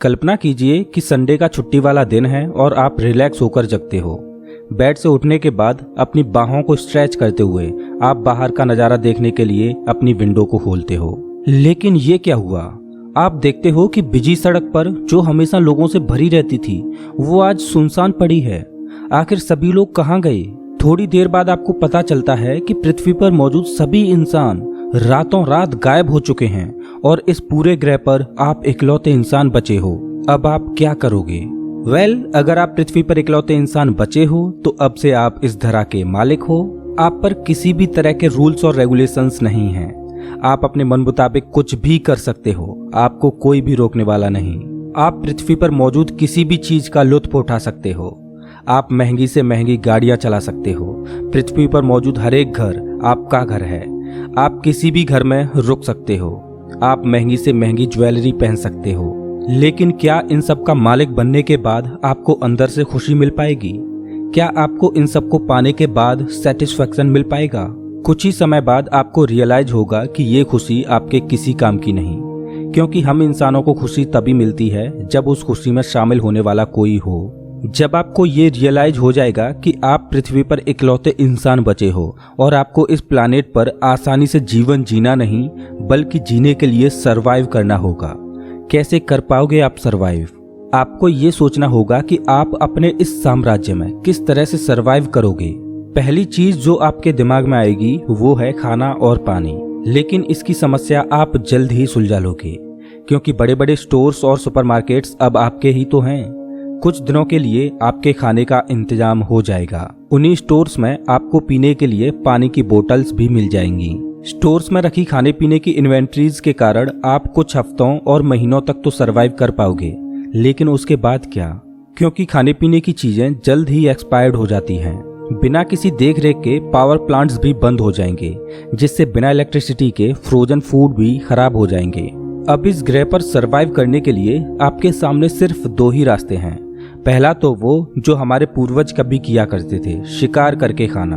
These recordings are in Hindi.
कल्पना कीजिए कि संडे का छुट्टी वाला दिन है और आप रिलैक्स होकर जगते हो। बेड से उठने के बाद अपनी बाहों को स्ट्रेच करते हुए आप बाहर का नज़ारा देखने के लिए अपनी विंडो को खोलते हो। लेकिन ये क्या हुआ? आप देखते हो कि बिजी सड़क पर जो हमेशा लोगों से भरी रहती थी वो आज सुनसान पड़ी है। आखिर सभी लोग कहाँ गए? थोड़ी देर बाद आपको पता चलता है कि पृथ्वी पर मौजूद सभी इंसान रातों रात गायब हो चुके हैं और इस पूरे ग्रह पर आप इकलौते इंसान बचे हो। अब आप क्या करोगे? अगर आप पृथ्वी पर इकलौते इंसान बचे हो तो अब से आप इस धरा के मालिक हो। आप पर किसी भी तरह के रूल्स और रेगुलेशंस नहीं हैं। आप अपने मन मुताबिक कुछ भी कर सकते हो। आपको कोई भी रोकने वाला नहीं। आप पृथ्वी पर मौजूद किसी भी चीज का लुत्फ उठा सकते हो। आप महंगी से महंगी गाड़ियां चला सकते हो। पृथ्वी पर मौजूद हर एक घर आपका घर है। आप किसी भी घर में रुक सकते हो। आप महंगी से महंगी ज्वेलरी पहन सकते हो। लेकिन क्या इन सब का मालिक बनने के बाद आपको अंदर से खुशी मिल पाएगी? क्या आपको इन सब को पाने के बाद सेटिस्फेक्शन मिल पाएगा? कुछ ही समय बाद आपको रियलाइज होगा कि ये खुशी आपके किसी काम की नहीं, क्योंकि हम इंसानों को खुशी तभी मिलती है जब उस खुशी में शामिल होने वाला कोई हो। जब आपको ये रियलाइज हो जाएगा कि आप पृथ्वी पर इकलौते इंसान बचे हो और आपको इस प्लैनेट पर आसानी से जीवन जीना नहीं बल्कि जीने के लिए सरवाइव करना होगा। कैसे कर पाओगे आप सरवाइव? आपको ये सोचना होगा कि आप अपने इस साम्राज्य में किस तरह से सरवाइव करोगे। पहली चीज जो आपके दिमाग में आएगी वो है खाना और पानी। लेकिन इसकी समस्या आप जल्द ही सुलझा लोगे, क्योंकि बड़े बड़े स्टोर्स और सुपरमार्केट्स अब आपके ही तो हैं। कुछ दिनों के लिए आपके खाने का इंतजाम हो जाएगा। उन्हीं स्टोर्स में आपको पीने के लिए पानी की बोतल्स भी मिल जाएंगी। स्टोर्स में रखी खाने पीने की इन्वेंट्रीज के कारण आप कुछ हफ्तों और महीनों तक तो सरवाइव कर पाओगे। लेकिन उसके बाद क्या? क्योंकि खाने पीने की चीजें जल्द ही एक्सपायर्ड हो जाती हैं। बिना किसी देख रेख के पावर प्लांट्स भी बंद हो जाएंगे, जिससे बिना इलेक्ट्रिसिटी के फ्रोजन फूड भी खराब हो जाएंगे। अब इस ग्रह पर सरवाइव करने के लिए आपके सामने सिर्फ दो ही रास्ते हैं। पहला तो वो जो हमारे पूर्वज कभी किया करते थे, शिकार करके खाना।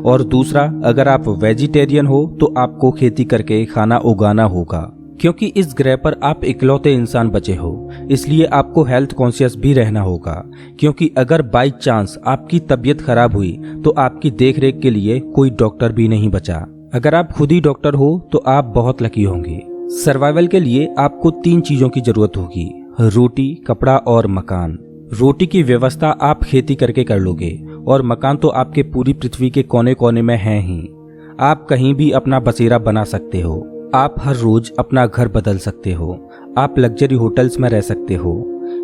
और दूसरा, अगर आप वेजिटेरियन हो तो आपको खेती करके खाना उगाना होगा, क्योंकि इस ग्रह पर आप इकलौते इंसान बचे हो। इसलिए आपको हेल्थ कॉन्शियस भी रहना होगा, क्योंकि अगर बाई चांस आपकी तबीयत खराब हुई तो आपकी देखरेख के लिए कोई डॉक्टर भी नहीं बचा। अगर आप खुद ही डॉक्टर हो तो आप बहुत लकी होंगे। सर्वाइवल के लिए आपको 3 चीजों की जरूरत होगी: रोटी, कपड़ा और मकान। रोटी की व्यवस्था आप खेती करके कर लोगे और मकान तो आपके पूरी पृथ्वी के कोने कोने में है ही। आप कहीं भी अपना बसेरा बना सकते हो। आप हर रोज अपना घर बदल सकते हो। आप लग्जरी होटल्स में रह सकते हो।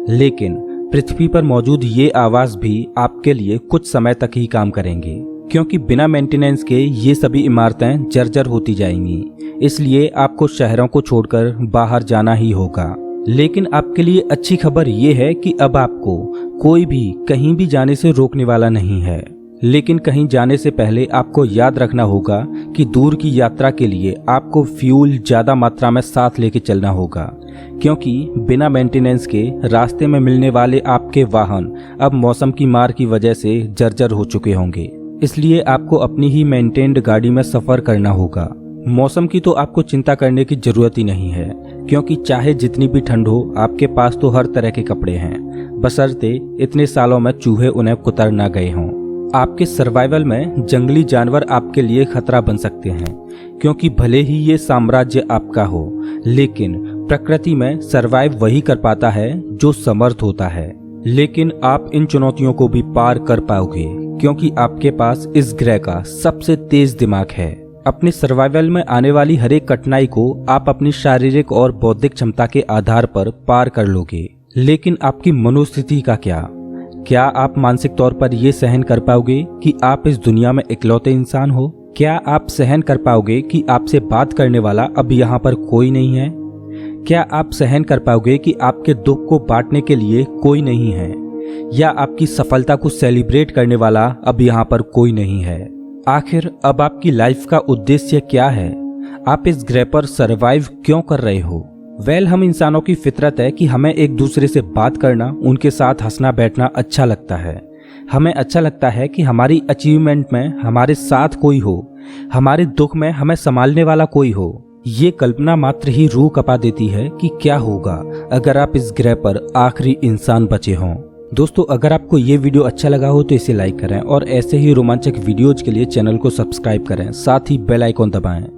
लेकिन पृथ्वी पर मौजूद ये आवास भी आपके लिए कुछ समय तक ही काम करेंगे, क्योंकि बिना मेंटेनेंस के ये सभी इमारतें जर्जर होती जाएंगी। इसलिए आपको शहरों को छोड़कर बाहर जाना ही होगा। लेकिन आपके लिए अच्छी खबर ये है कि अब आपको कोई भी कहीं भी जाने से रोकने वाला नहीं है। लेकिन कहीं जाने से पहले आपको याद रखना होगा कि दूर की यात्रा के लिए आपको फ्यूल ज्यादा मात्रा में साथ लेके चलना होगा, क्योंकि बिना मेंटेनेंस के रास्ते में मिलने वाले आपके वाहन अब मौसम की मार की वजह से जर्जर हो चुके होंगे। इसलिए आपको अपनी ही मेंटेन्ड गाड़ी में सफर करना होगा। मौसम की तो आपको चिंता करने की जरूरत ही नहीं है, क्योंकि चाहे जितनी भी ठंड हो आपके पास तो हर तरह के कपड़े हैं, बशर्ते इतने सालों में चूहे उन्हें कुतर ना गए हों। आपके सर्वाइवल में जंगली जानवर आपके लिए खतरा बन सकते हैं, क्योंकि भले ही ये साम्राज्य आपका हो, लेकिन प्रकृति में सर्वाइव वही कर पाता है जो समर्थ होता है। लेकिन आप इन चुनौतियों को भी पार कर पाओगे, क्योंकि आपके पास इस ग्रह का सबसे तेज दिमाग है। अपने सर्वाइवल में आने वाली हर एक कठिनाई को आप अपनी शारीरिक और बौद्धिक क्षमता के आधार पर पार कर लोगे। लेकिन आपकी मनोस्थिति का क्या आप मानसिक तौर पर यह सहन कर पाओगे कि आप इस दुनिया में इकलौते इंसान हो? क्या आप सहन कर पाओगे कि आपसे बात करने वाला अब यहाँ पर कोई नहीं है? क्या आप सहन कर पाओगे कि आपके दुख को बांटने के लिए कोई नहीं है, या आपकी सफलता को सेलिब्रेट करने वाला अब यहाँ पर कोई नहीं है? आखिर अब आपकी लाइफ का उद्देश्य क्या है? आप इस ग्रह पर सरवाइव क्यों कर रहे हो? हम इंसानों की फितरत है कि हमें एक दूसरे से बात करना, उनके साथ हंसना बैठना अच्छा लगता है। हमें अच्छा लगता है कि हमारी अचीवमेंट में हमारे साथ कोई हो, हमारे दुख में हमें संभालने वाला कोई हो। ये कल्पना मात्र ही रूह कपा देती है कि क्या होगा अगर आप इस ग्रह पर आखिरी इंसान बचे हों। दोस्तों, अगर आपको ये वीडियो अच्छा लगा हो तो इसे लाइक करें और ऐसे ही रोमांचक वीडियोज के लिए चैनल को सब्सक्राइब करें, साथ ही बेल आइकॉन दबाएं।